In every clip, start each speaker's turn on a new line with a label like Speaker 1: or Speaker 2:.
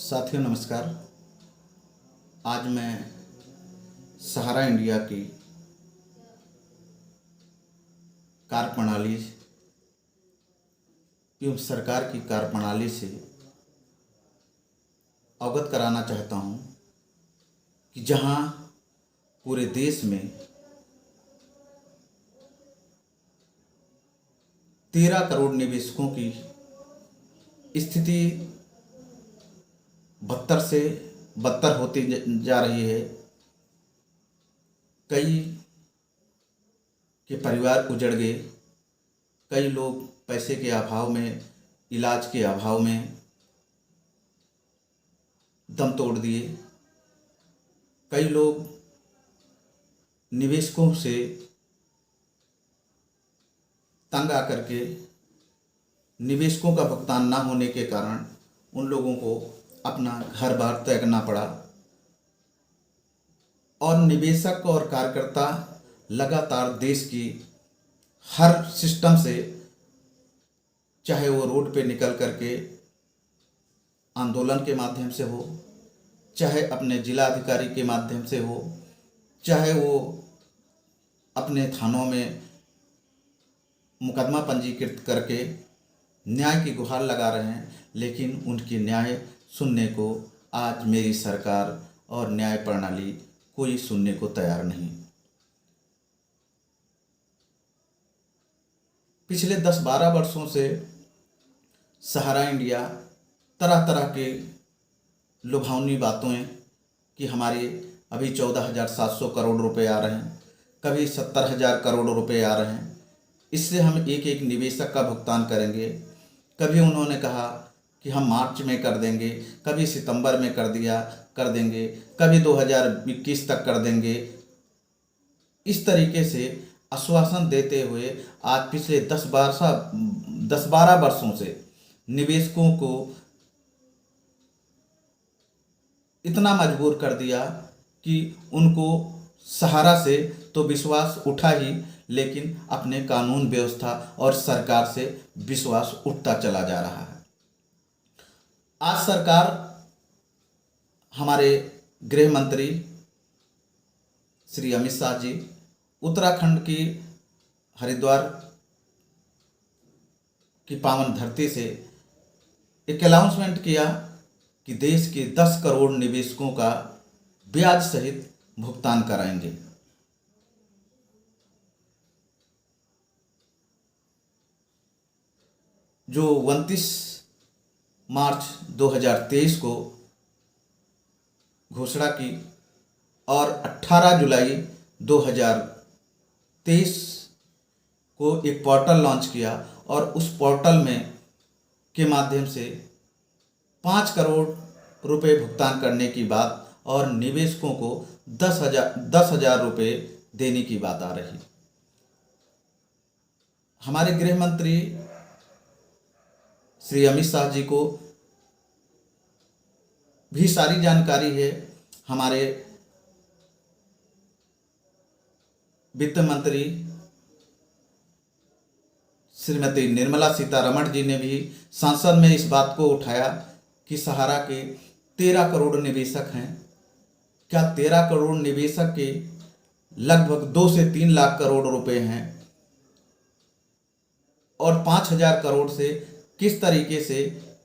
Speaker 1: साथियों नमस्कार। आज मैं सहारा इंडिया की कार्यप्रणाली एवं सरकार की कार्यप्रणाली से अवगत कराना चाहता हूं कि जहां पूरे देश में 13 करोड़ निवेशकों की स्थिति बदतर से बदतर होती जा रही है। कई के परिवार उजड़ गए, कई लोग पैसे के अभाव में, इलाज के अभाव में दम तोड़ दिए। कई लोग निवेशकों से तंग आकर के निवेशकों का भुगतान ना होने के कारण उन लोगों को अपना घर बार त्यागना पड़ा और निवेशक और कार्यकर्ता लगातार देश की हर सिस्टम से, चाहे वो रोड पे निकल करके आंदोलन के माध्यम से हो, चाहे अपने जिला अधिकारी के माध्यम से हो, चाहे वो अपने थानों में मुकदमा पंजीकृत करके न्याय की गुहार लगा रहे हैं, लेकिन उनकी न्याय सुनने को आज मेरी सरकार और न्याय प्रणाली कोई सुनने को तैयार नहीं। पिछले 10-12 वर्षों से सहारा इंडिया तरह तरह के लुभावनी बातों कि हमारे अभी 14,700 करोड़ रुपए आ रहे हैं, कभी 70,000 करोड़ रुपए आ रहे हैं, इससे हम एक एक निवेशक का भुगतान करेंगे। कभी उन्होंने कहा कि हम मार्च में कर देंगे, कभी सितंबर में कर देंगे, कभी 2021 तक कर देंगे। इस तरीके से आश्वासन देते हुए आज पिछले 10-12 वर्षों से निवेशकों को इतना मजबूर कर दिया कि उनको सहारा से तो विश्वास उठा ही, लेकिन अपने कानून व्यवस्था और सरकार से विश्वास उठता चला जा रहा है। आज सरकार, हमारे गृह मंत्री श्री अमित शाह जी उत्तराखंड की हरिद्वार की पावन धरती से एक अनाउंसमेंट किया कि देश के 10 करोड़ निवेशकों का ब्याज सहित भुगतान कराएंगे। जो 29 मार्च 2023 को घोषणा की और 18 जुलाई 2023 को एक पोर्टल लॉन्च किया और उस पोर्टल में के माध्यम से 5 करोड़ रुपए भुगतान करने की बात और निवेशकों को 10,000 रुपये देने की बात आ रही। हमारे गृह मंत्री श्री अमित शाह जी को भी सारी जानकारी है। हमारे वित्त मंत्री श्रीमती निर्मला सीतारमण जी ने भी संसद में इस बात को उठाया कि सहारा के 13 करोड़ निवेशक हैं। क्या 13 करोड़ निवेशक के लगभग 2 से 3 लाख करोड़ रुपए हैं और 5,000 करोड़ से किस तरीके से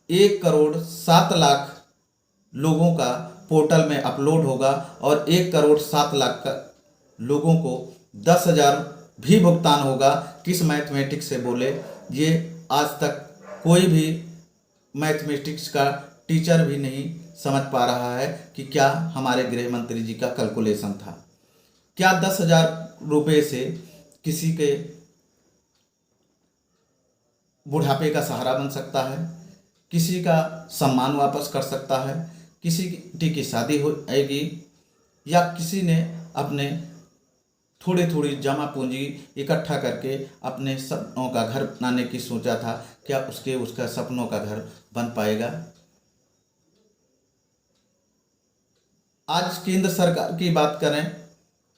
Speaker 1: 1 करोड़ 7 लाख लोगों का पोर्टल में अपलोड होगा और 1 करोड़ 7 लाख का लोगों को 10,000 भी भुगतान होगा। किस मैथमेटिक्स से बोले, ये आज तक कोई भी मैथमेटिक्स का टीचर भी नहीं समझ पा रहा है कि क्या हमारे गृह मंत्री जी का कैलकुलेशन था। क्या 10,000 रुपये से किसी के बुढ़ापे का सहारा बन सकता है, किसी का सम्मान वापस कर सकता है, किसी की शादी हो आएगी, या किसी ने अपने थोड़ी जमा पूंजी इकट्ठा करके अपने सपनों का घर बनाने की सोचा था, क्या उसका सपनों का घर बन पाएगा। आज केंद्र सरकार की बात करें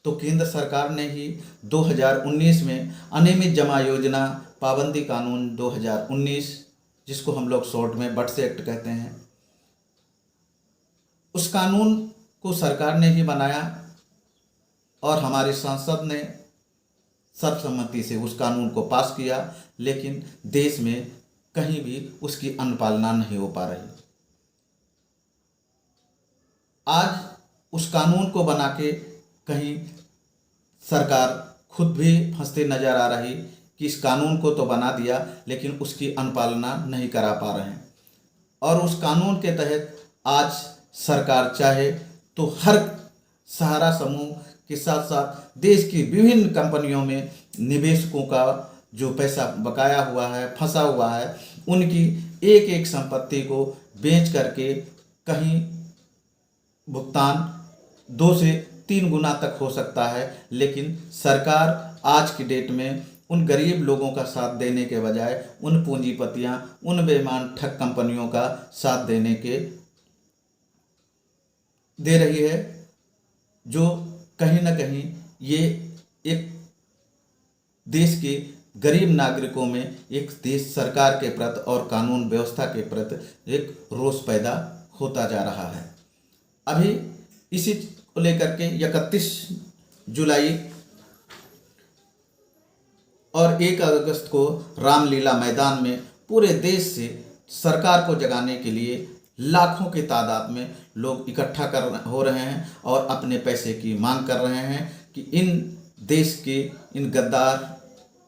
Speaker 1: तो केंद्र सरकार ने ही 2019 में अनियमित जमा योजना पाबंदी कानून 2019, जिसको हम लोग शॉर्ट में बट्स एक्ट कहते हैं, उस कानून को सरकार ने ही बनाया और हमारे सांसद ने सर्वसम्मति से उस कानून को पास किया, लेकिन देश में कहीं भी उसकी अनुपालना नहीं हो पा रही। आज उस कानून को बना के कहीं सरकार खुद भी फंसते नजर आ रही कि इस कानून को तो बना दिया लेकिन उसकी अनुपालना नहीं करा पा रहे हैं। और उस कानून के तहत आज सरकार चाहे तो हर सहारा समूह के साथ साथ देश की विभिन्न कंपनियों में निवेशकों का जो पैसा बकाया हुआ है, फंसा हुआ है, उनकी एक एक संपत्ति को बेच करके कहीं भुगतान 2 से 3 गुना तक हो सकता है। लेकिन सरकार आज की डेट में उन गरीब लोगों का साथ देने के बजाय उन पूंजीपतियां, उन बेईमान ठग कंपनियों का साथ दे रही है, जो कहीं ना कहीं ये एक देश के गरीब नागरिकों में, एक देश सरकार के प्रति और कानून व्यवस्था के प्रति एक रोष पैदा होता जा रहा है। अभी इसी को लेकर के 31 जुलाई और 1 अगस्त को रामलीला मैदान में पूरे देश से सरकार को जगाने के लिए लाखों की तादाद में लोग इकट्ठा हो रहे हैं और अपने पैसे की मांग कर रहे हैं कि इन देश के इन गद्दार,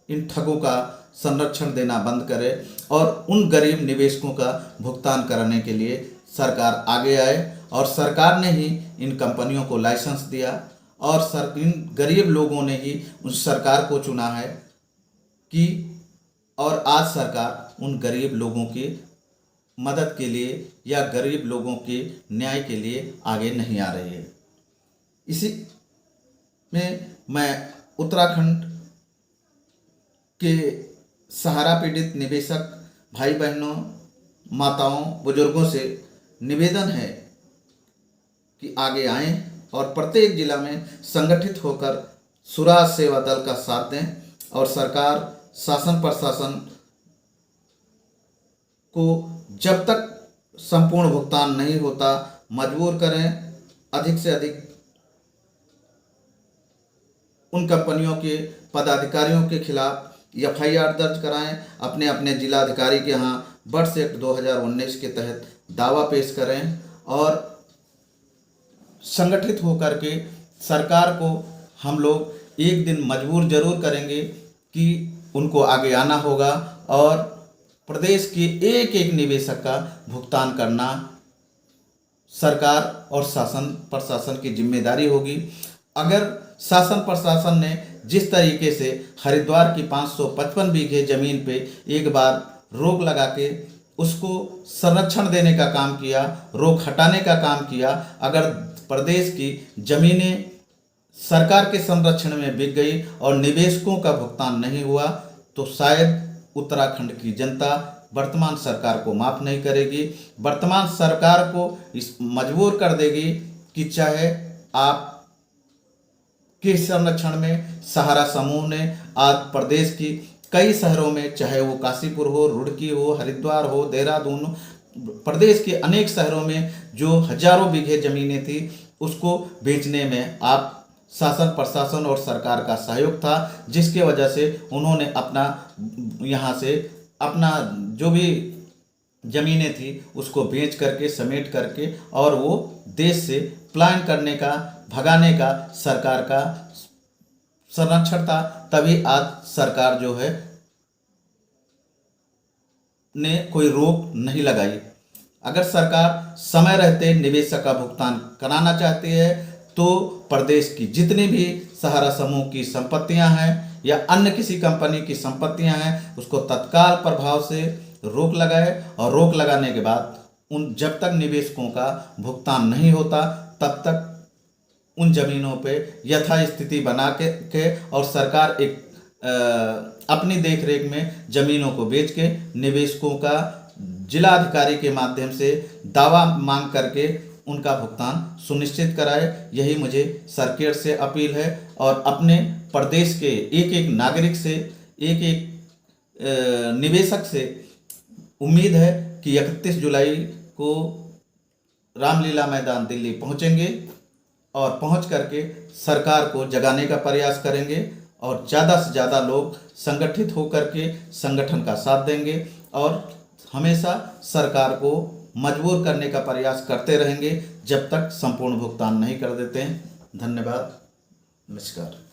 Speaker 1: इन ठगों का संरक्षण देना बंद करे और उन गरीब निवेशकों का भुगतान कराने के लिए सरकार आगे आए। और सरकार ने ही इन कंपनियों को लाइसेंस दिया और इन गरीब लोगों ने ही उस सरकार को चुना है कि और आज सरकार उन गरीब लोगों की मदद के लिए या गरीब लोगों के न्याय के लिए आगे नहीं आ रही है। इसी में मैं उत्तराखंड के सहारा पीड़ित निवेशक भाई बहनों, माताओं, बुजुर्गों से निवेदन है कि आगे आएं और प्रत्येक जिला में संगठित होकर सुराज सेवा दल का साथ दें और सरकार, शासन प्रशासन को जब तक संपूर्ण भुगतान नहीं होता मजबूर करें, अधिक से अधिक उन कंपनियों के पदाधिकारियों के खिलाफ FIR दर्ज कराएं, अपने अपने जिलाधिकारी के यहाँ बर्ड्स एक्ट 2019 के तहत दावा पेश करें और संगठित होकर के सरकार को हम लोग एक दिन मजबूर जरूर करेंगे कि उनको आगे आना होगा और प्रदेश के एक एक निवेशक का भुगतान करना सरकार और शासन प्रशासन की जिम्मेदारी होगी। अगर शासन प्रशासन ने जिस तरीके से हरिद्वार की 555 बीघे ज़मीन पे एक बार रोक लगा के उसको संरक्षण देने का काम किया, रोक हटाने का काम किया, अगर प्रदेश की ज़मीनें सरकार के संरक्षण में बिक गई और निवेशकों का भुगतान नहीं हुआ तो शायद उत्तराखंड की जनता वर्तमान सरकार को माफ़ नहीं करेगी, वर्तमान सरकार को इस मजबूर कर देगी कि चाहे आप के संरक्षण में सहारा समूह ने आज प्रदेश की कई शहरों में, चाहे वो काशीपुर हो, रुड़की हो, हरिद्वार हो, देहरादून, प्रदेश के अनेक शहरों में जो हजारों बीघे ज़मीनें थी उसको बेचने में आप शासन प्रशासन और सरकार का सहयोग था, जिसके वजह से उन्होंने अपना यहाँ से अपना जो भी ज़मीनें थी उसको बेच करके, समेट करके और वो देश से पलायन करने का, भगाने का सरकार का संरक्षण था। तभी आज सरकार जो है ने कोई रोक नहीं लगाई। अगर सरकार समय रहते निवेशक का भुगतान कराना चाहती है तो प्रदेश की जितनी भी सहारा समूह की संपत्तियां हैं या अन्य किसी कंपनी की संपत्तियां हैं उसको तत्काल प्रभाव से रोक लगाए और रोक लगाने के बाद उन जब तक निवेशकों का भुगतान नहीं होता तब तक उन जमीनों पे यथास्थिति बना के और सरकार एक अपनी देखरेख में जमीनों को बेच के निवेशकों का जिलाधिकारी के माध्यम से दावा मांग करके उनका भुगतान सुनिश्चित कराए। यही मुझे सरकार से अपील है और अपने प्रदेश के एक एक नागरिक से, एक एक निवेशक से उम्मीद है कि 31 जुलाई को रामलीला मैदान दिल्ली पहुंचेंगे और पहुंच करके सरकार को जगाने का प्रयास करेंगे और ज़्यादा से ज़्यादा लोग संगठित होकर के संगठन का साथ देंगे और हमेशा सरकार को मजबूर करने का प्रयास करते रहेंगे जब तक संपूर्ण भुगतान नहीं कर देते हैं। धन्यवाद, नमस्कार।